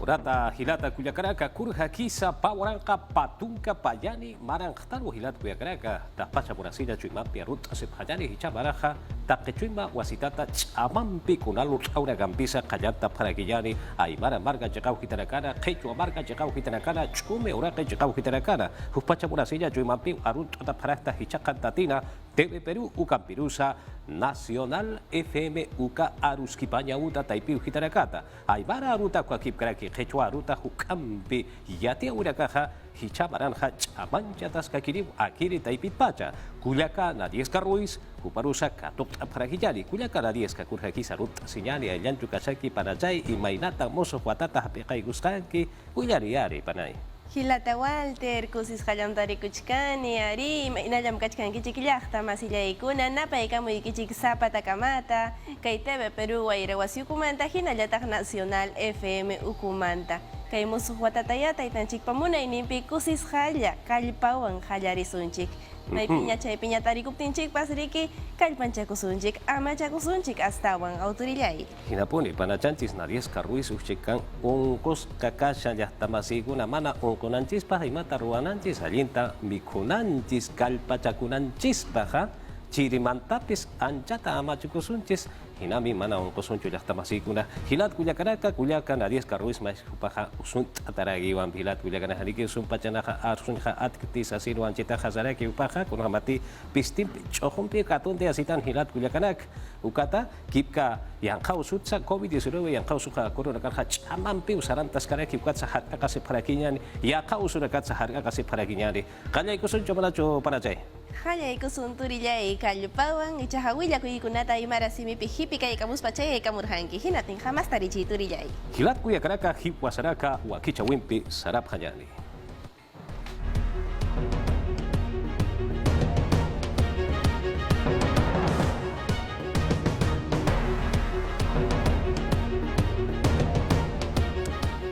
Urata hilata kuyakaraka kurha kisa pawaranka patunka payani marang taru hilat kuyakaraka tapacha burasilla chuimampi arut asip hayani hicha baraja takechuima wasitata amampi kunalur aura gambisa kayanta paragiyani aymara marga jekau hitarakana kechu marga jekau hitarakana chume uraka jekau hitarakana hupacha burasilla chuimampi arut taparata hicha kantatina TV Perú Ucampirusa Nacional FM Uca Aruskipaña Uta Taipiu Hitarakata Aymara Aruta Kwakip Kraki Quechua Aruta Hukampi Yati Urakaja Hichabaranja Chamancha Tascakiri Akiri Taipit Pacha Culiaca Nadiesca Ruiz Huparusa Katok Paragillari Culiaca Nadiesca Kurjakisa Ruta Signali Ayanchu Kasaki Panajay y Mainata Moso Huatata Hapekai Gustanki Uyariari Panay Hilata Walter, kusis kajam tari kuchkani, ari, inajam kachkan kichikilyakta, masillaykuna, napaykamuy kichik zapata kamata, kay TV Perú wayrawasi ukumanta, hinallatak Nacional FM ukumanta. Kay musuh watatayata itanchik pamunay nimpi kusis halla, kallpawan hallarisunchik. May piña chay piña tarikuptinchik pasriki, kallpanchakusunchik, amachakusunchik astawan autorillay. Hinapuni panachanchis Nadiesca Ruiz uchikan unkos kakasha llahtamasykuna mana unkunanchispaj imata ruwananchis allinta mikunanchis kallpachakunanchispaj chirimantapis anchata amachukusunchis hinami mana unkusunchu llahtamasykuna hilat kullakaraka kullaka Nadiesca Ruiz maishupaja usunt ataragiwan hilat kullakana haniki usunpachanaja arsunja atkitisa sirwan chitaja saraki upaja kunhamati pistimpi chojumpi katunte asitan hilat kullakanak ukata kipka yanqa usutsa COVID-19 yanqa usuja corona karja chamampi usarantas karaki ukatsa harga kasi parakiñani yaqa usurakatsa harga kasi parakiñani qallay kusunchu manachu panachay Hallay kusun turillay kallpawan ichahawilla kuykunata aymara simipi hipikay kamuspachay kamurhanki hinatin hamas tarichi turillay. Hilat kuyakaraka hipwasaraka wakicha wimpi sarap hanyani.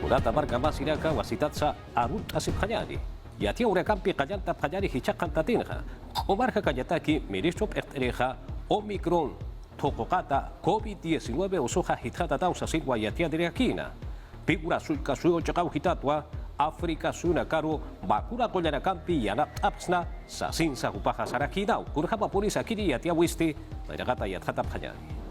Urata marga masiraka wasitatsa arut asip hanyani. Yatia urakampi kayanta payari hichakan tatinja. Omarja kayataki ministro pertereja Omicron tokokata COVID-19 usuja hitjata tausa silwa yatia direkina. Pigura sulka suyo chakau hitatwa Afrika suna karu bakura kollanakampi yana apsna sasinsa hupaja sarakidau. Kurjapa polisa kiri yatia wisti mayagata yatjata payari.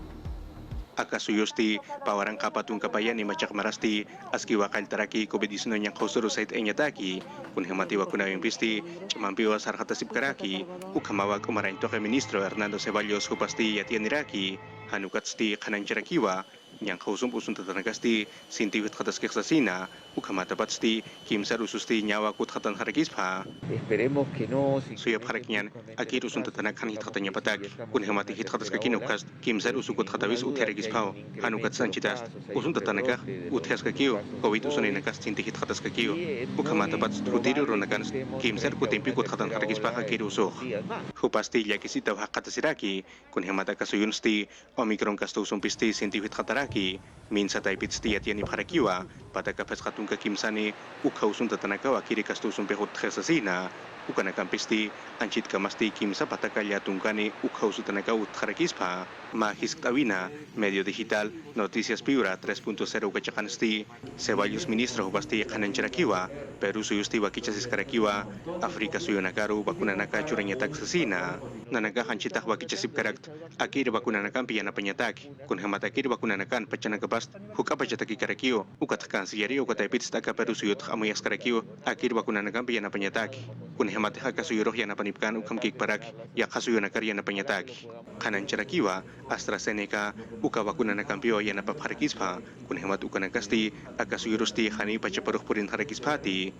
Akaso yosti pawarang kapatong kapayan ni Machak Marasti aski wakal taraki COVID-19 yang kausuro sait enyataki kun hemati wakuna yung pisti chamampiwa sarhatasip karaki ukamawag umarain to kay Ministro Hernando Ceballos hupasti yatian niraki hanukatsti kanan charakiwa yang kausum usun tatanagasti sintiwit katas keksasina ukamatapatsti kimsar ususti nyawa kut katan harakispa. Esperemos que no. Suya paraknyan akir usun tatanakan hitkatanya patag kun hemati hitkatas kakinukast kimsar usukut katavis utharakispa hanukat sanchitas usun tatanakak uthas kakiyo covid usun inakas sinti hitkatas kakiyo ukamatapats rutiri ronakan kimsar kutempi kut katan harakispa akir usuk hupasti yakisita hakatasiraki kun hemata kasuyunsti Omicron kasto usun pisti sinti hitkatara minsa taipit stiat yani parakiwa pada kapas katunga kimsani ukausun tatanakawa kiri kastusun pehut khasasina ukana kampisti anchit kamasti kimsa patakalla tungkani ukausu tanakawa utharakispa mahiskawina medio digital noticias piura 3.0 kachakansti Ceballos ministro hubasti kanan charakiwa Peru suyusti wakichasis karakiwa Afrika suyonakaru bakunanaka churanyatak sasina nanaga hanchitak wakichasip karakt akir bakunanakan piyana panyatak kun hamatakir bakunanakan pachanakapast hukapachataki karakio ukatkan siyari ukataipit staka Peru suyot amuyas karakio akir bakunanakan piyana panyatak kun hamateha kasuyuroh yana panipkan ukam kikparak ya kasuyonakar yana panyatak kanan charakiwa AstraZeneca uka bakunanakan piyo yana papharakispa kun hemat ukanakasti akasuyurusti hani pachaparuh purin harakispati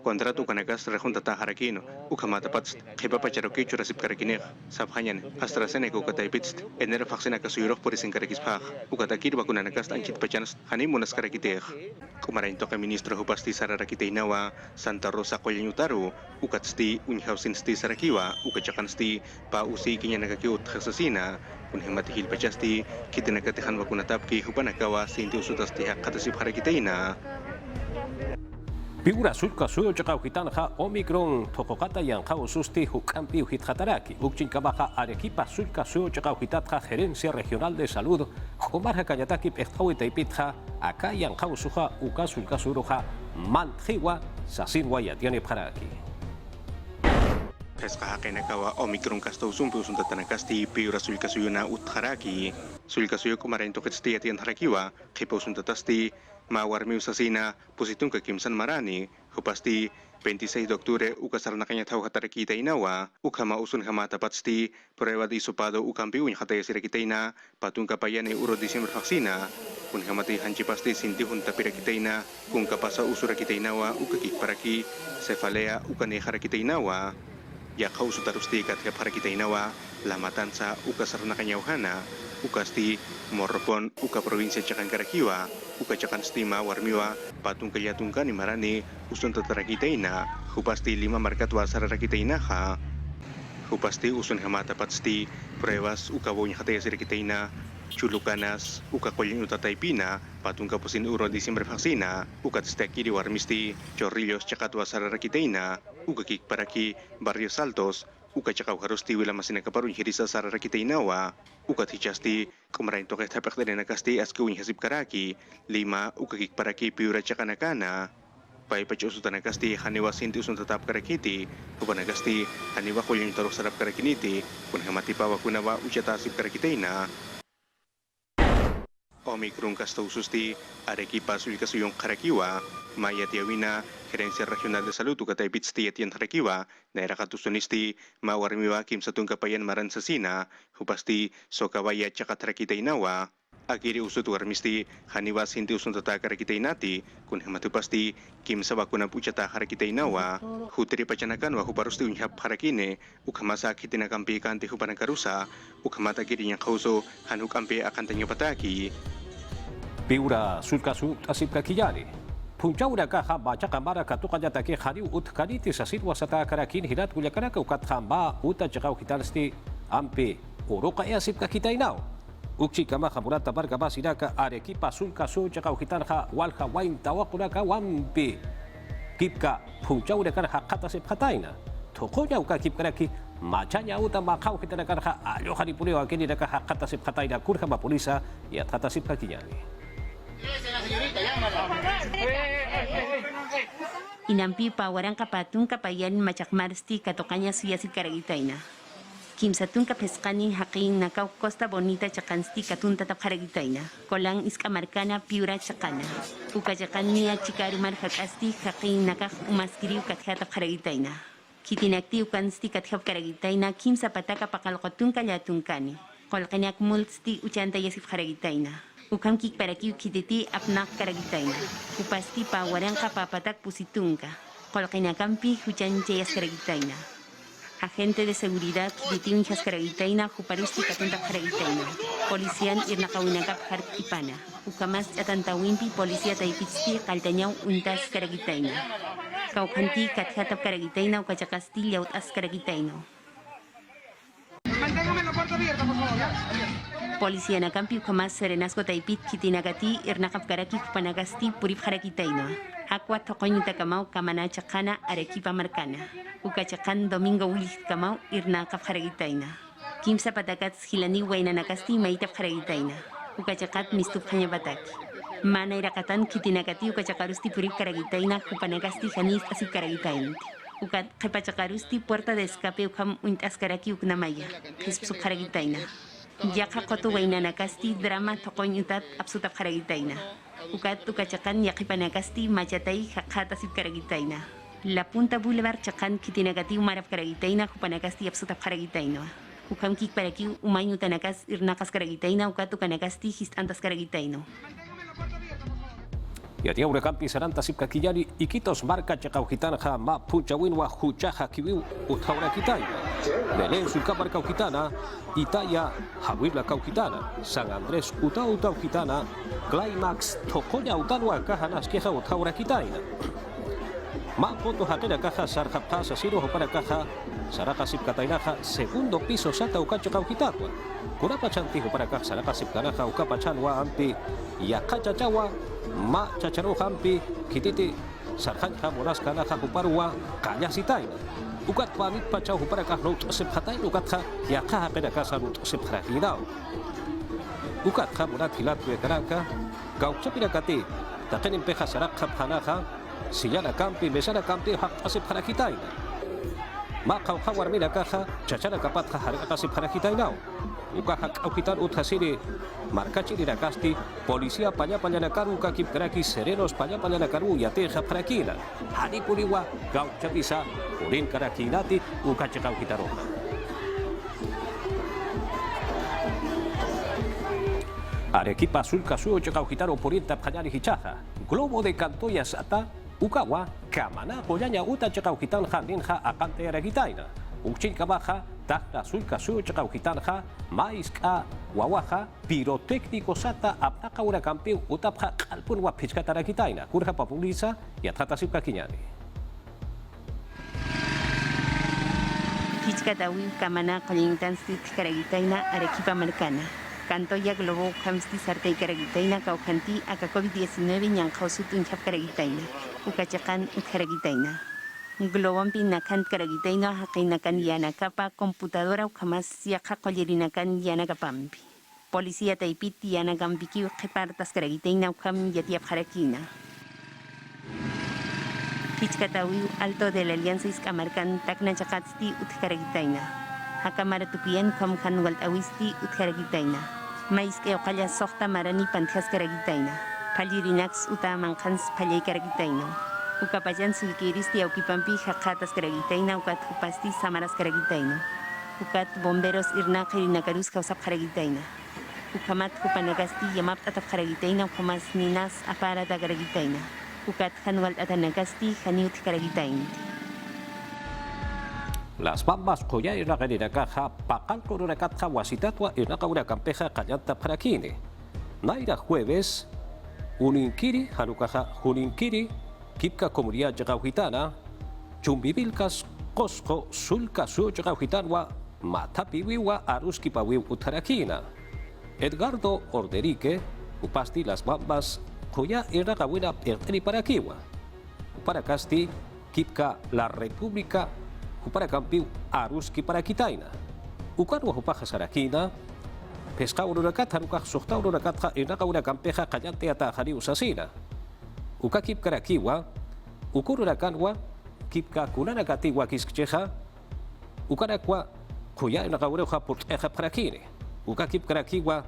kontratu kanakas rehun tata harakino ukamata pats khipa pacharoki churasip karakinek sabhanyan AstraZeneca ukataipits enera vaksina kasuyuroh purisin karakispa ukatakir bakunanakas anchit pachanas hani munas karakiteh kumarain toka ministro hupasti sararakite inawa Santa Rosa Koyanyutaru ukatsti unhausinsti sarakiwa ukachakansti pa usi kinyanakakiut khasasina kun hemati hil pachasti kitinakatihan bakunatapki hupanakawa sinti usutasti hakatasip harakiteina. Figura sulka suyo chakau hitanha Omicron tokokata yang kau susti hukampi uhithataraki. Ukchin kabaja Arequipa sulka suyo chakau hitatha Gerencia Regional de Salud. Komarha kanyataki pektawi taipitha acá yang kau suha uka sulka suruha mantjiwa sasinwa yatiane paraki. Pesca hakenakawa Omicron kasta usumpu usunta tanakasti piura sulka suyo na utharaki. Sulka suyo kumarin toketsti atian harakiwa kipa usunta tasti mawarmi usasina positong kakimsan marani hupasti 26 de octubre ukasar na kanya tau hatarakita inawa ukama usun hama tapatsti prueba de isopado ukampi unya hataya sirakita ina patung kapayane uro Desember vaksina kun hamati hanchipasti sinti hunta pirakita ina kun kapasa usura kita inawa ukakik paraki cefalea ukane harakita inawa ya kau sutarusti katka harakita inawa lamatansa ukasar na kanya uhana ukasti morpon uka provinsia Chacancaraquiwa uka Chacanstima warmiwa patung kayatungka ni marani usun tatarakitaina hupasti 5 markatwa sararakitaina ha hupasti usun hamata patsti pruebas uka bonya hataya sirakitaina chulukanas uka kolin utataipina patung kapusin uro Desember vaksina uka tstekiri warmisti chorrillos chakatwa sararakitaina uka kikparaki barrios altos uka chakau harusti wila masina kaparun hirisa sararakitainawa uka tichasti kumarain toke tapak dari nakasti aske unya hasib karaki 5 uka kikparaki piura chakanakana pai pacu usutan nakasti haniwa sinti usun tetap karakiti upa nakasti haniwa kulin taruk sarap karakiniti kun hamati pawa kunawa ucata asib karakitaina Omicron kasta ususti Arequipa sulka suyong karakiwa maya tiawina Gerencia Regional de Salud ukatay pitsti atian harakiwa naira katusunisti mawarmiwa kim satong kapayan maran sasina hupasti sokawaya chakat harakita inawa akiri usut warmisti haniwa sinti usun tata karakita inati kun hamatupasti kim sabakuna puchata harakita inawa hutiri pachanakan wa huparusti unyhap harakine ukamasa kitina kampi kanti hupanakarusa ukamata kirinya kauso hanu kampi akan tanya pataki Piura sulka su asip kakiyari. Puncaura kaha baca kamara katuka jatake hariu ut kaniti sasit wasata karakin hirat kulyakara ukat hamba uta jakau hitalsti ampe oroka asip kakitainau. Ukci kama hamurat tabar kama sidaka Arequipa sulka su jakau hitanha walha wain tawakura ka wampe kipka puncaura kan hakata sip hataina. Tokonya uka kip karaki macanya uta makau hitanakan ha ayo hari pulio akini daka hakata sip hataina kurha ma polisa ya tata sip kakiyari. Inampi pawaran kapatun kapayan macak marsti katokanya suya si karagitaina. Kim satun kapeskani hakin nakau Costa Bonita chakansti katun tatap karagitaina. Kolang iska markana piura chakana. Uka chakania chikarumar hakasti hakin nakak umaskiri kathatap karagitaina. Kitinakti ukansti kathap karagitaina kim sapataka pakalkotun kalyatunkani. Kolkanyak mulsti uchanta yasif karagitaina. Ukam kik paraki ukititi apnak karagitaina. Upasti pawaran kapapatak pusitunka. Kolkinakampi huchan chayas karagitaina. Agente de seguridad kititi unchas karagitaina huparusti katuntak karagitaina. Polisian irna kawinakap harkipana. Ukamas atantawimpi polisia taipitsti kaltanyau untas karagitaina. Kaukanti kathatap karagitaina ukachakasti liaut as karagitaino. Manténgame la puerta abierta, por favor. Polisia nakampi ukamas serenasco taipit kitinagati irnakap karaki kupanagasti purip harakitaino. Aqua tokoñuta kamau kamana chakana Arequipa markana. Ukachakan Domingo Willis kamau irnakap harakitaina. Kimsa patakats hilani waina nakasti maitap harakitaina. Ukachakat mistup hanya bataki. Mana irakatan kitinagati ukachakarusti purip karagitaina kupanagasti hanis asip karagitaina. Ukat kepachakarusti puerta de escape ukam untas karaki uknamaya. Kispup karagitaina. Yaka kotu waina nakasti drama tokoñutat absutap karagitaina. Ukat ukachakan yakipanakasti machatay hakatasip karagitaina. La Punta Boulevard chakan kitinagati umarap karagitaina kupanakasti absutap karagitaina. Ukam kik paraki umayutanakas irnakas karagitaina ukat ukanakasti histantas karagitaino. Ya dia udah kampi saranta sip kakiyari ikitos marka cakau kitana ma pucawin wa hucaha kiwiu utaura kitana. Belén sulka marka kitana itaya hawibla kau kitana. San Andrés utau kitana climax tokonya utanwa kahanas keha utaura kitana. Ma foto hakena kaha sarhapasa siro para kaha saraka sip katainaha segundo piso sata ukacho kau kitakwa. Kurapa chantiho para kaha saraka sip kanaha ukapa chanwa ampi ya kachachawa ma chacharo hampi kititi sarjanja moraskana huparwa kanya sitaina ukat panit pacau hupara kahrut sephatai ukat kha yaqah pena kasarut sephrahidau ukat kha murat hilat bekaraka kau chapira kati taken empeja sarak khapanaha sillana kampi mesana kampi hak sephrahitaina ma kau khawar mina kaha chachana kapat kha haraka sephrahitainau uka hak aukitan uthasiri markachi dirakasti polisia panya karu kakip keraki serenos panya karu yate khaprakina hani puriwa gau chapisa urin karakinati uka chakau kitaro Arequipa sulka suyo chakau kitaro porinta phanyari hichaja globo de cantoya sata ukawa kamana pollanya uta chakau kitan khandinja akante aregitaina Uchin kabaja, takta sulka suyo chakau kitanja, maiska, wawaja, pirotécnico sata, apnaka ura campiu, utapja, kalpun wa pichkatara kitaina, kurja papulisa, y atrata sipka kiñani. Pichkatawi kamana kolintan stit karagitaina Arequipa marcana. Cantoya globo kamsti sartei karagitaina kaukanti aka COVID-19 nyankausut unchap karagitaina. Ukachakan ukaragitaina. Globon pinakan karagitaina hakinakan yana kapa computadora ukamas yaka kollerinakan yana kapampi. Policía taipit yana kampiki ukepartas karagitaina ukam yatiap harakina. Pichkatawi alto de la Alianza Iscamarcan takna chakatsti utkaragitaina. Hakamara tupian kom kan waltawisti utkaragitaina. Maiske okalla sohta marani panthas karagitaina. Palirinax utamankhans palay karagitaina. Ukapayan sulkiristi aukipampi hakatas karagitaina ukat hupasti samaras karagitaina. Ukat bomberos irna kirinakarus kausap karagitaina. Ukamat hupanagasti yamap atap karagitaina ukamas ninas aparata karagitaina. Ukat hanwal atanagasti haniut karagitaina. Las bambas koya irnaga caja pakal korunakatja wasitatwa irnaga una campeja kallanta parakine. Naira jueves uninkiri hanukaja uninkiri Kipka comunidad Yagauhitana, Chumbivilkas, Cosco, Sulka, Su Yagauhitanwa, Matapiwiwa, Aruskipawiw Utarakina. Edgardo Orderique, Upasti Las Bambas, Koya Iragawina Erteni Parakiwa. Uparacasti, Kipka La República, Uparacampiu, Aruski Parakitaina. Ukarwa Upaja Sarakina, Pescaururakat, Hanukaj Sohtaururakat, Iragawina Campeja, Callante Atajari Usasina. Uka kipka rakiwa, ukururakanwa, kipka kunanakatiwa kiskcheja, ukarakwa, kuya inakawureja purteja parakine. Uka kipka rakiwa,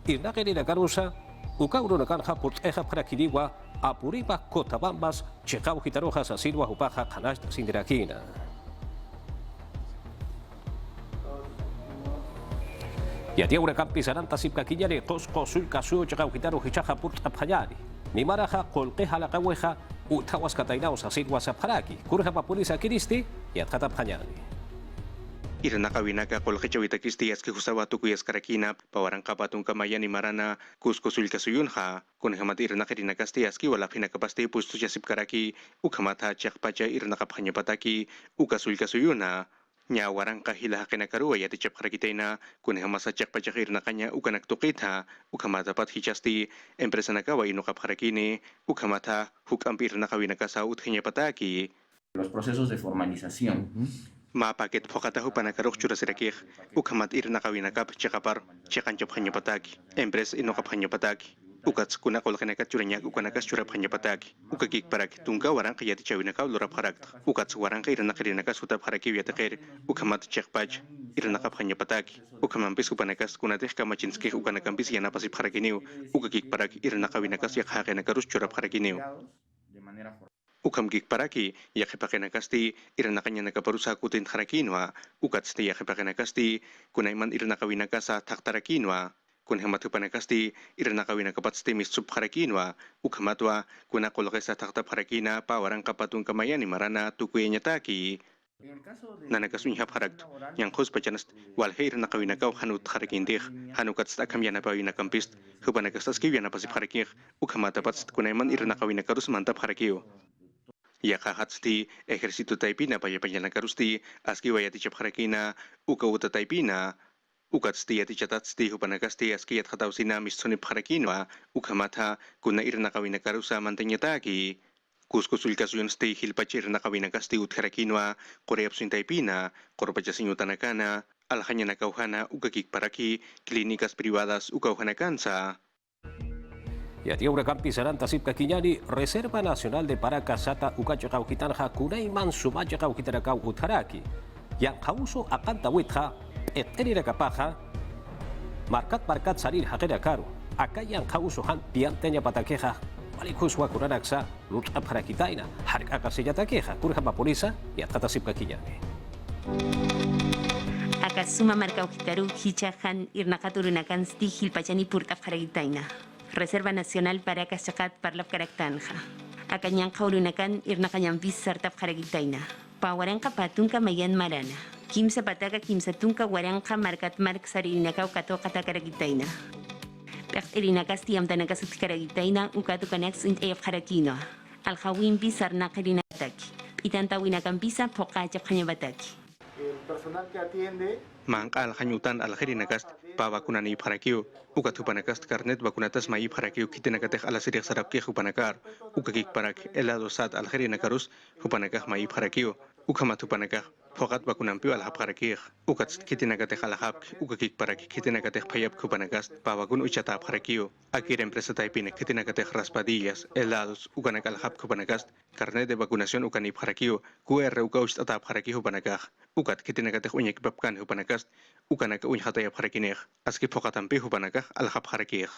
irnakeni nakarusa, uka urunakanja purteja parakiniwa, apuriba kotabambas, chekau hitaroja sasilwa upaja kanash sindirakina. Yatia urakampi saranta sipka kinyane, kosko sulka suyo chekau hitaro hichaja purt apjayani. Ni maraja colqueja la cahueja, utawas katainaos asid wasapharaki, kurja papulisa kiristi, y adjata panyani. Iranakawinaka colquechawita kisti yaski husawa tukuyas karakina, pawaranka patunka mayani marana, cusco sulka suyunja, kunhamat iranakarinakasti yaski wala pinakapasti pustu yasip karaki, ukamata chakpacha iranakapanyapataki, uka sulka suyuna. Nya waranka hilah kenakaruwa yati chap karakitaina kun hamasa chak pachakir nakanya ukanak tukita ukamata pat hichasti empresa nakawa inokap karakini ukamata hukampir nakawina kasa uthenya pataki los procesos de formalización. Ma paket pokatahu panakaruk churasirakih ukamat ir nakawina kap chakapar chakanchap pataki empresa inokap pataki ukats kuna kolkenakat churanyak ukanakas churap pataki ukakik parak tungka waranka yati chawinaka lurap harak ukats waranka iranakirinakas utap haraki yatakir ukamat chakpach iranakap pataki ukamampis upanakas kunatih kamachinskih ukanakampis yanapasip harakiniu ukakik parak iranakawinakas yak hakenakarus churap harakiniu ukamkik paraki yakipakenakasti iranakanya nakaparusa kutin harakinwa ukatsti yakipakenakasti kunaiman iranakawinakasa taktarakinwa kun hamatu panakasti iranakawina kapatsti misup harakinwa ukamatwa kuna kolokesa takta harakina pawarang kapatun kamayani marana tukuyanya taki nanakasun harakt yang khos pacanast walhe iranakawina kau hanut harakindih hanukats akamyana pawina kampist hupanakastas kiwyana pasip harakih ukamata patst kunaiman iranakawina karus mantap harakiyo Yakahatsti ejercito taipina payapanyana karusti aski wayati chap harakina ukauta taipina ukatsti yati chatatsti hupanakasti aski yat khatausina missoni harakina ukamata kuna iranakawina karusa mantanyataki Cusco sulkasuyon stay hilpachir na kawinakas ti utjarakinwa, koreap suintaipina, korpachasinyo tanakana, alhanya nakauhana ukakik paraki, klinikas privadas ukauhanakansa. Yati urakampi saranta sip kakinyani Reserva Nacional de Paracas sata ukachakaukitanha kunaiman sumachakaukitanakau utharaki. Yang kauso akan tawitha eteri kapaha markat sarir hakera karu. Akayang kausohan piantenya patakeha Malikus wakuranaksa lut apharakitaina harka kasiyatakeha kurhama polisa yatata sip kakinyani. Akasuma markau kitaru hichahan irnakaturunakan stihil pachani purta faragitaina. Reserva Nacional Paracas Chacat Parlap Karaktanja. Akanyang kaurunakan irnakanyang bis sartap faragitaina. Pawaranka patunka mayan marana. Kimsa pataka kimsa tunka waranka markat mark sarinakau kato kata karagitaina. Pekterinakas tiam tanakas karagitaina ukatu kanex int ef harakino. Alhawin bis sarnakarinataki. Itantawinakan bisa poka chaphanyabataki. El personal que atiende Mangka alhanyutan alherinakas pa vacunan y parakio, ukatupanakast carnet vacunatas mai parakio kitenakatek alasirik sarapke hupanakar, ukakik parak elado sat alherinakarus hupanakah mai parakio, ukamatupanakah fokat vacunampio alhapkarakir, ukats kitenakatek alhapk, ukakik parak kitenakatek payap hupanakast pa vacun uchata parakio, akir empresa taipine kitenakatek raspadillas, helados, ukanak alhap hupanakast, carnet de vacunación ukani parakio, QR ukaust atap parakio hupanakah, ukat kitenakatek unyek babkan hupanakah ukanaka unyhataya parakineh aski pokatampi hupanaka alhap harakih.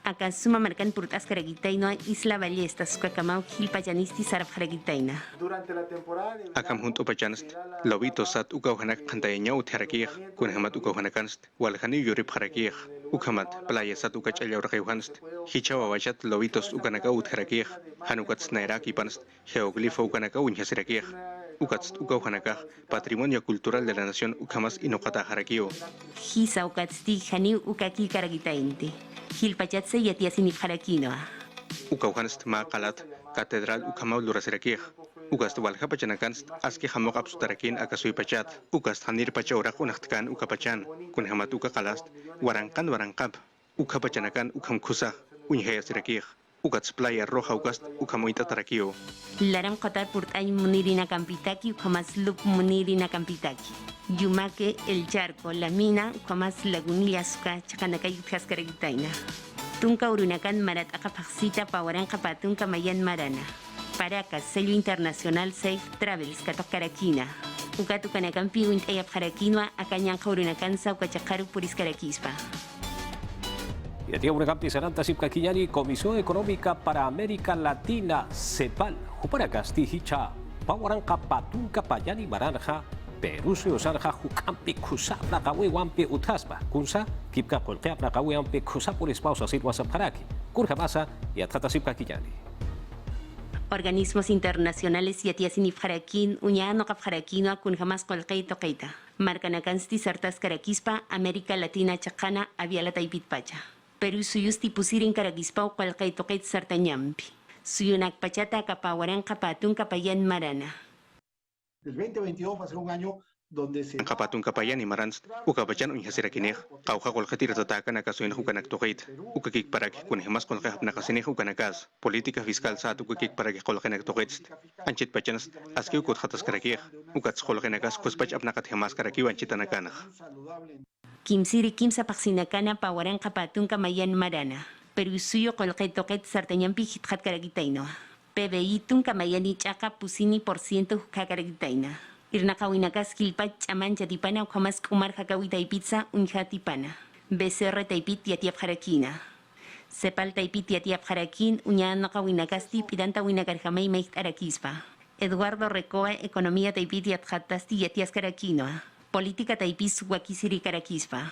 Akasuma marcan purtas karagitaino Isla Ballestas kuakamau hilpachanisti sarap karagitaina. durante la temporada de Akam hunt upachanst lobito sat ukauhanak kantayanya utharakih kunhamat ukauhanakanst walhani yurip harakih ukamat playa sat ukachaya urqayuhanst hichawa wachat lobitos ukanaka utharakih hanukats nairaki panst geoglifo ukanaka unyhasirakih ukats ukauhanaka patrimonio cultural de la nación ukamas inokata harakio. Hisa ukatsti hani ukaki karagitainte. Hilpachatse yatiasini harakinoa. Ukauhanst ma qalat catedral ukamau lurasirakih ukast walhapachanakanst aski hamok absutarakin akasui pachat ukast hanir pachaurak unahtkan ukapachan kunhamat ukaqalast waranqab ukapachanakan ukam khusa unyhayasirakih ukats playa roja ukast ukamoita tarakio. Laran qatar purtay munirina kampitaki ukamas lup munirina kampitaki. Yumake el charco, la mina ukamas laguniliasuka chakanaka yukas karagitaina. Tunka urunakan marat akapaksita pawaran kapatunka mayan marana. Paracas, sello internacional Safe Travels katok karakina. Ukatu kanakan piwint ayap karakinwa akanyang kaurunakan sa ukachakaru puris karakispa. Yati urakampi saranta sip kakinyani Comisión Económica para América Latina CEPAL Huparacas hicha pawaranka patunka payani maranja Perú se usarja hukampi kusapra kawe wampe utaspa kunsa kipka kolkeapra kawe wampe kusapuris pausa sirwasa paraki kurjamasa yatata sip kakinyani. Organismos internacionales yatiasini farakin uñano kapharakino kun jamás kolkei tokeita. Marcanakansti sartas karakispa América Latina chakana aviala taipitpacha. Perú suyusti pusirin karakispa kolkei tokeit sartanyampi. Suyunak pachata kapawaran kapatun kapayan marana. el 2022 va a ser un año donde se Kapatun kapayan y marans ukapachan unyhasirakineh qawqa qolqatir tatakan akasuin hukanak toqeit ukakik parak kunhemas qolqehap nakasineh ukanakas política fiscal sat ukakik parak qolqenak toqeit anchit pachans aski ukut khatas karakih ukats qolqenakas kuspach apnakat hemas karakiw anchitanakanah. Kimsiri kimsa paksinakana pawaran kapatun kamayan marana. Perú suyo kolkei toket sartanyampi hitkat karagitaino. PBI tun kamayani chaka pusini por ciento kakaragitaina. Irnakawinakas kilpach aman jatipana ukamas kumar hakawi taipitsa unjatipana. BCR taipit yatiap harakina. Sepal taipit yatiap harakin uñan nakawinakasti pidanta winakarjamay meikt arakispa. Eduardo Recoa economía taipit yatjatasti yatias karakinoa. Política taipis wakisiri karakispa.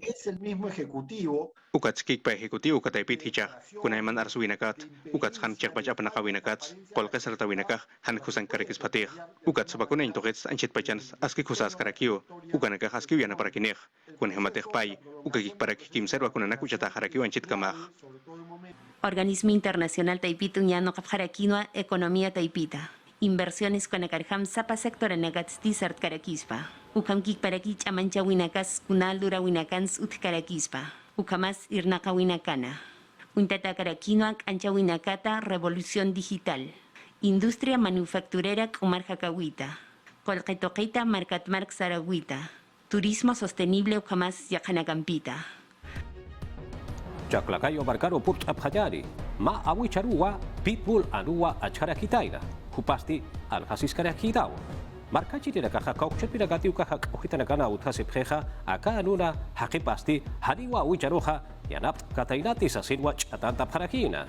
es el mismo ejecutivo Ukats kikpa ejecutivo kataipit hichak kunayman arsuwinakat ukats han chakpach apnakawinakat qolqes sartawinakah han khusan karakis patih ukats bakunain toqets anchit pachans aski khusas karakio ukanakah aski wiana parakineh kunhemateh pai ukakik parak kimser bakunanak uchata harakio anchit kamah. Organismo Internacional Taipit uñano kapharakinoa economía taipita. Inversiones con akarham sapa sector anagatsti sart karakispa. Ukamkik parakich amancha winakas kunaldura winakans ut karakispa. Ukamas irnaka winakana. Untata karakinoak ancha winakata revolución digital. Industria manufacturera Kumar Hakawita, Colquetoquita Marcatmark Saragüita, Turismo sostenible Ucamas Yacanagampita. Chaclacayo Barcaro Purt Abhayari, Ma Awicharua, Pitbull Anua Acharakitaina, Hupasti Alhasis Karakitao. Marcachi de la caja cauchepira gatiuca hojitana utase preja, acá anuna, Hakipasti, Haniwa Wicharoja, Yanap Katainatis Asinwa Chatanta Parakina.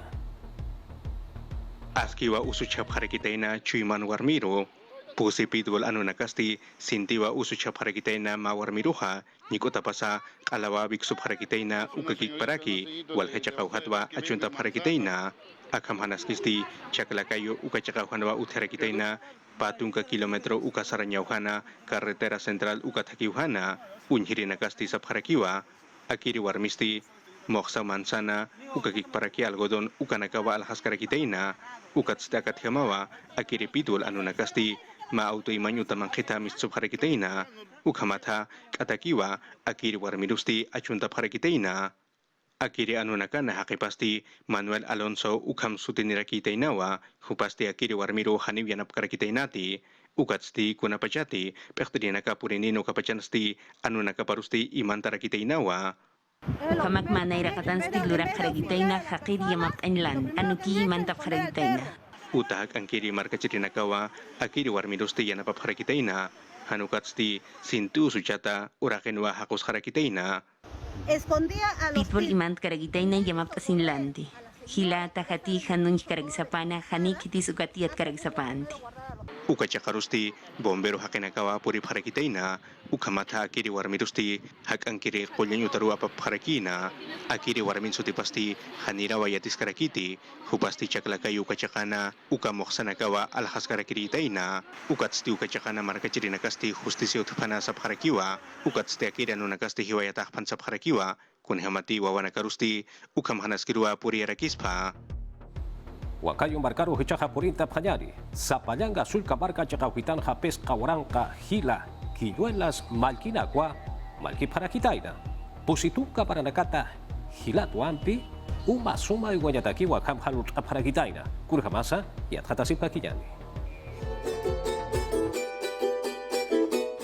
Askiwa usuchap harakitaina Chuiman Warmiro, Pusi Pitbull Anunakasti, Sintiwa usuchap harakitaina Ma Warmiruja, Nikota Pasa, Kalawa Bixup harakitaina, Ukakik Paraki, Walhechakauhatwa, Achunta harakitaina, Akamhanaskisti, Chakalakayo, Ukachakauhanwa Utharakitaina, Patunka kilometro Ukasaranyauhana, Carretera Central Ukatakiuhana, Unhirinakasti Sapharakiwa, Akiri Warmisti, Moxa Manzana, Ukakik Paraki Algodon, Ukanakawa Alhaskarakitaina, Ukatstakat Hamawa, Akiri Pitbull Anunakasti, Ma Autoimanyuta Manjita Mitsubharakitaina, Ukamata, Katakiwa, Akiri Warmirusti, Achunta Parakitaina, Akiri Anunakana Hakipasti, Manuel Alonso, Ukam Sutinirakiitainawa, Hupasti Akiri Warmiru Hanivianap Karakitainati, Ukatsti Kunapachati, Pechtinaka Purinino Kapachansti, Anunakaparusti, Imantarakitainawa, Kamak Manaira Katansti Lurak Karagitaina, Hakiri Yamap Enlan, Anuki Mantap Karagitaina. Utahak Ankiri Markachirinakawa, Akiri Warmirusti Yanapap Harakitaina, Hanukatsti, Sintu Suchata, Urakenua Hakos Harakitaina, Pitbull Imant Karagitaina Yamap Asinlandi. Hila Tahati Hanun Karagisapana, Hanikitis Ukatiat Karagisapanti. Ukachakarusti, Bombero Hakenakawa Puri Harakitaina, Ukamata Akiri Warmirusti, Hak Ankiri Kolyanyutaru Apap Harakina, Akiri Warmin Sutipasti, Hanira Wayatis Karakiti, Hupasti Chaklakayu Ukachakana, Ukamoksanakawa Alhaskarakiritaina, Ukatsti Ukachakana Markachirinakasti, Justicia Utpana Sapharakiwa, Ukatsti Akiri Anunakasti Hiwayatah Pansaparakiwa, Kunhamati Wawanakarusti, Ukamhanaskirua Puri Arakispa. Wakayo Barcaro Hichaja Purinta Payari, Zapayanga Sulca Barca Chacahuitan Japes Kawaranca Gila, Quilluelas Malquinagua, Malquiparakitaina, Pusitunca Paranacata, Gilatuampi, Uma Suma y Guayataki Wakam Halut Aparakitaina, Kurhamasa y Atjatasipaquillani.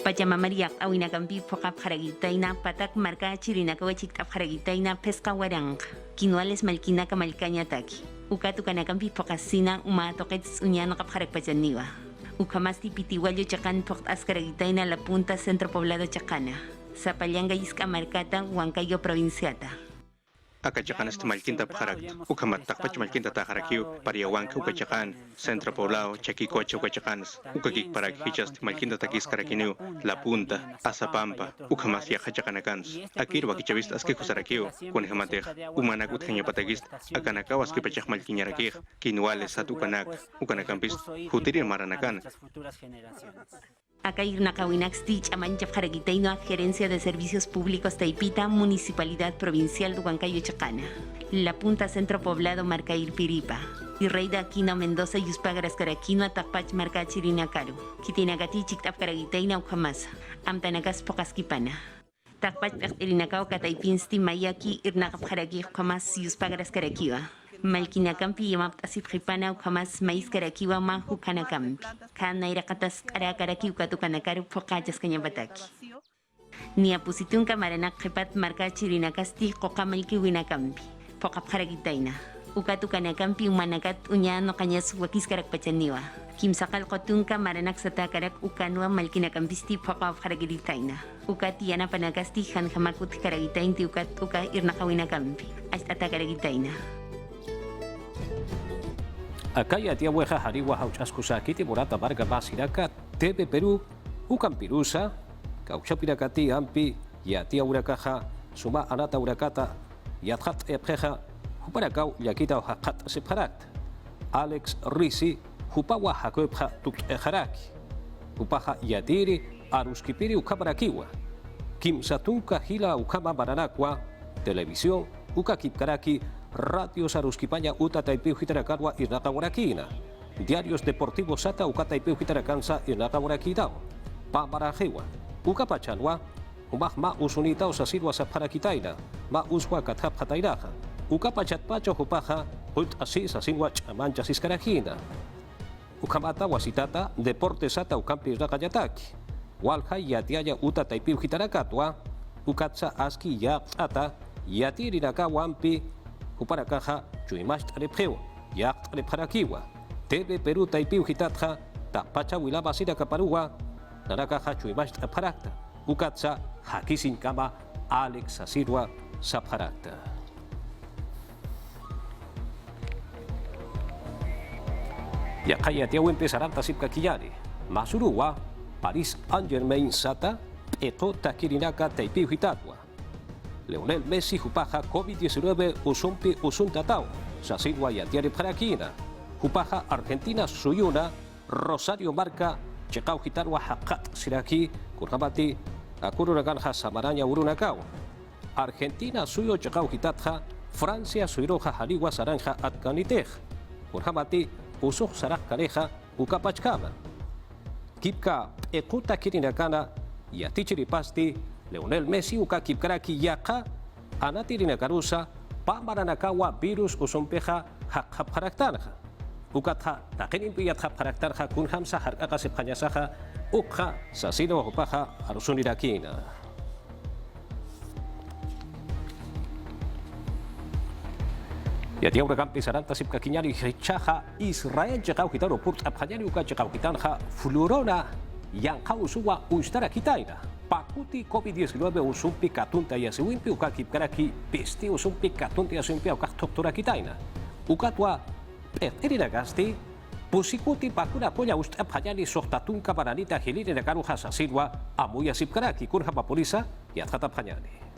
Pachamamariak Awinakampi Poca Paragitaina, Patak Marca Chirinakawachik Paragitaina, Pesca Warang, Quinoales Malquinaca Malcañataki. Ukatu kanakampi pokasina uma toquets uñano kapharakpachaniwa. Ukamasti pitiwalyo chakan pok askaragitaina la punta centro poblado chacana. Zapallanga isca marcata Huancayo provinciata. Akachakanast Malquinta Parak, Ukamat Takpach Malquinta Taharakiu, Pariawanka Ukachakan, Centro Poblado, Chaquicoche Ukachakans, Ukakik Parak Hichast Malquinta Takis Karakinu, La Punta, Azapampa, Ukamas Yahachakanakans, Akir Wakichavist Askekosarakiu, Kunhamatek, Umanakut Hanyapatagist, Akanakawas Kipachak Malquinarakir, Kinuales Atukanak, Ukanakampist, Hutirir Maranakan. Akair Nakawinaxtich Amanchap Jaragitaino, Gerencia de Servicios Públicos Taipita, Municipalidad Provincial de Huancayo Chacana. La Punta Centro Poblado Marcair Piripa. Y Reida Aquino Mendoza Yuspagras Caraquino Atapach Marca Chirinakaru. Kitinagati Chiktap Caragitaina Ukamasa. Amtanakas Pokaskipana. Tapach Irinakao Kataipinsti Mayaki Irnakap Jaragi Ukamas Yuspagras Caraquiva. Malquinakampi Yamap Asipjipana Ukamas Mais Caraquiva Manju Kanakampi. Kanaira Katas Karakaraki Ukatukanakaru Pokachas Cañabataki. Niapusitunka Maranak Jepat Marca Chirinakasti Kokamalki Winakampi. Pokap Jaragitaina. Ukatukanacampi Umanakat Uñano Cañas Huaquiscarac Pachaniwa. Kimsakal Kotunka Maranak Satakarak Ukanua Malquinacampisti Pokap Jaragitaina. Ukatiana Panacasti Hanjamakut Karagitainti Ukat Uka Irnakawinacampi. Hasta Karagitaina. Akaya tia weja hariwa hauchaskusakiti Morata Varga Basiraka, Tebe Perú, Ucampirusa, Cauchapirakati Ampi, Yatia Urakaja, Suma Anata Urakata, Yathat Epreja, Huparakau Yakita Hakat Separat, Alex Risi, Hupawa Hakopha Tuk Ejaraki, Hupaja Yatiri, Aruskipiri Ukabarakiwa, Kim Satunka Hila Ukama Baranakwa, Televisión, Ukakipkaraki, Radios Aruskipaña Uta Taipeu Hitarakarwa Irnakawarakina, Diarios Deportivos Sata Ukataipeu Hitarakansa Irnakawarakidao, Pamarajewa, Ukapachanwa, Umahma Usunita Osasirwa Saparakitaina, Ma Uswa Katap Hatairaja, Ukapachatpacho Hupaja, Hult Asis Asinwa Chamancha Siskarajina. ukamata wasitata deportesata ukampi rakayataki. Walha yatiaya uta taipiu hitarakatwa ukatsa aski ya ata yatirinaka wampi uparakaja chuimash trepjeo ya trepjarakiwa. Tebe Peru taipiu hitatja tapacha wilaba sira kaparua narakaja chuimash trepjarakta ukatsa hakisin kama Alex Asirwa Sapharakta. Ya kaya tiaw empezaran tasip kakiyari. Masuruwa, Paris Saint-Germain sata, eko takirinaka taipiu hitatwa. Lionel Messi hupaja COVID-19 usumpi usuntatao. Sasirwa yatiari parakina. Hupaja Argentina suyuna, Rosario Marca, chekau hitarwa hakat siraki, kurhamati, akururaganha samaranya urunakao. Argentina suyo chekau hitatja, Francia suiroja haliwa saranja atkanitej. Kurhamati, usuh sarah kareja ukapachkama. Kipka ekuta kirinakana yatichiri pasti Lionel Messi uka kipkaraki yaka anatirinakarusa pamaranakawa virus usumpeja hakhaparaktarja. Ukatha takinimpiat haparaktarja kunhamsa harkaka sephanyasaja ukha sasino hupaja arusunirakina. Ya dia udah kampi saranta sip kakinyari hicaha Israel jekau kita ropurt abhanyari uka jekau kita ha flurona yang kau suwa ustara kita ina pakuti COVID-19 usumpi katunta ya sewimpi uka kipkaraki pesti usumpi katunta ya sewimpi uka doktora kita ina uka tua erina gasti pusikuti pakuna ponya ustara abhanyari sohtatun kabaranita hilini nekaru hasasirwa amuya sip karaki kurha polisa ya tatap hanyari.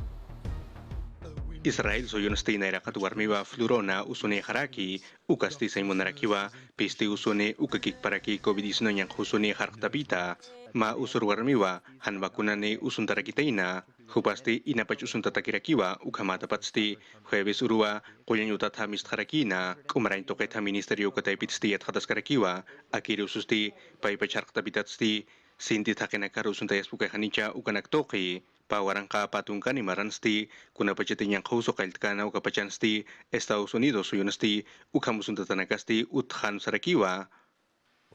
Israel soyonasti nairakat warmiwa flurona usune haraki ukasti saimonarakiwa pisti usune ukakik paraki COVID-19 yang husune harktapita ma usur warmiwa han vakunane usuntarakitaina hupasti inapach usuntatakirakiwa ukamata patsti jueves urua qoyanyutat hamis harakina kumarain toketa ministerio kataipitsti atkhataskarakiwa akiri ususti paipacharktapitatsti sinti takenakaru usuntayas pukahanicha ukanak toki pawarangka patungkani maransti kuna pachetinyang kauso kailtkana ukapachansti Estados Unidos suyunasti ukamusuntatanakasti uthan sarakiwa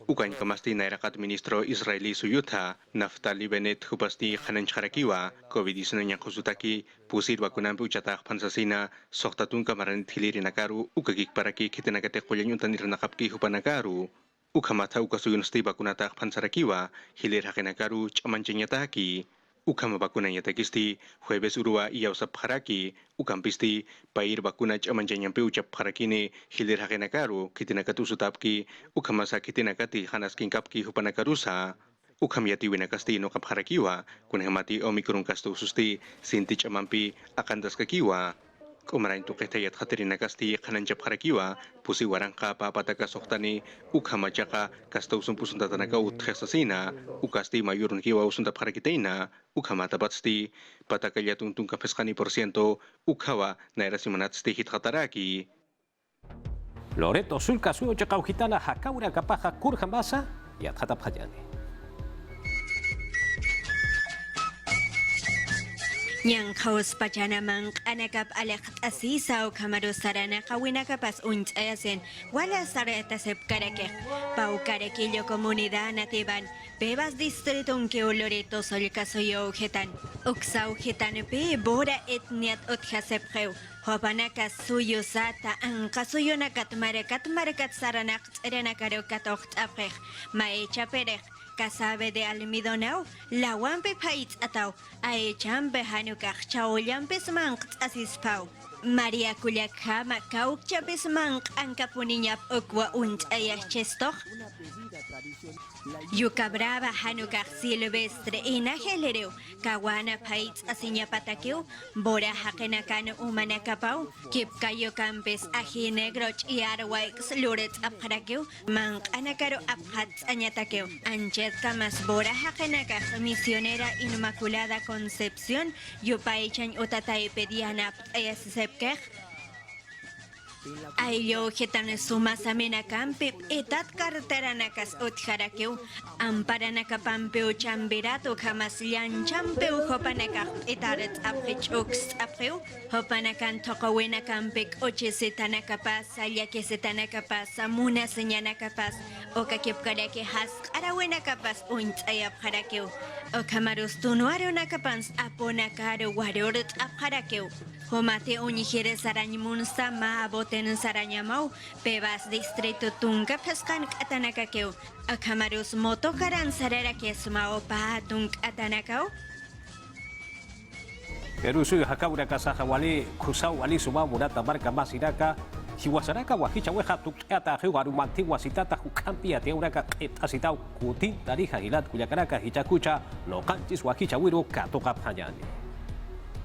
ukan kamasti nairakat ministro Israeli suyutha Naftali Bennett hupasti khanan charakiwa COVID-19 yang kusutaki pusir bakunan uchatak pansasina soktatun kamaran thiliri nakaru ukagik paraki kitinakate qoyanyuntan iranakapki hupanakaru ukamata ukasuyunasti bakunatak pansarakiwa hilir hakenakaru chamanchenyataki ukama bakuna yatakisti jueves urua iya usap haraki ukampisti pair bakuna chamanjanyampe ucap harakine hilir hakenakaru kitinakatu sutapki ukama sakitinakati hanas kinkapki hupanakarusa ukam yati winakasti no kap harakiwa kunhamati omikron kastu susti sinti chamampi akan daskakiwa kumarain tuketayat hatirinakasti kananjap harakiwa pusi warangka papataka soktani ukama jaka kastau sumpusuntatanaka uthesasina ukasti mayurun kiwa usuntap harakitaina ukama tabatsti patakayatun kapeskani porciento ukawa nairasimanatsti hithataraki Loreto sulka suyo chakau hitana hakaura kapaja kurjambasa ya hatap hajani. Yang kaus pacana mang anakap alak asisa o kamaro sarana kawina kapas ayasen wala sareta sep karake pau karakillo comunidad nativan bebas distrito que Loreto sol kasoyo ujetan uksa ujetan pe bora etniat uthasep heu hopanakas suyo sata ang kasuyo nakat marakat saranak erenakaro katocht aprej maecha perej Kasabe de almidonao, la wampe paits atau, aechambe hanukach chaollampes mank asispau. Maria Kuliakama kaukchapes mank ankapuniñap okwa unt ayachestok. Yuka brava hanukach silvestre inajelereu, kawana paits asiñapatakeu, bora hakenakan umanakapau, kipkayo campes ajinegroch y arwaix lurets apharakeu, mank anakaro aphats añatakeu, anchet kamas bora hakenakach misionera Inmaculada Concepción, yupaichan utatay pediana ayasep Ayo hitan sumasamina kampip itat karteranakas utjarakeu amparanaka pampeu chambirato kamas lian champeu hopanaka itaret apich ux apreu hopanakan tokowena kampik ochesitanaka pas aliakesitanaka pas amuna señanaka pas okakip karake has arawena kapas untayap harakeu okamarus tunuaro nakapans aponakaro warorot apharakeu Homate uñijere sarañmun sama aboten sarañamau, pebas distrito tunga pescan atanakakeu, akamarus motokaran sararaquesmao pa tung atanakau. Peru suyu hakaura kasaha wali kusau wali suma murata marka masiraka hiwasaraka wahicha weha tukata hewaru manti wasitata hukampi ateuraka etasitau kutin tariha hilat kuyakaraka hichakucha no kanchis wahicha wiru katoka panyani.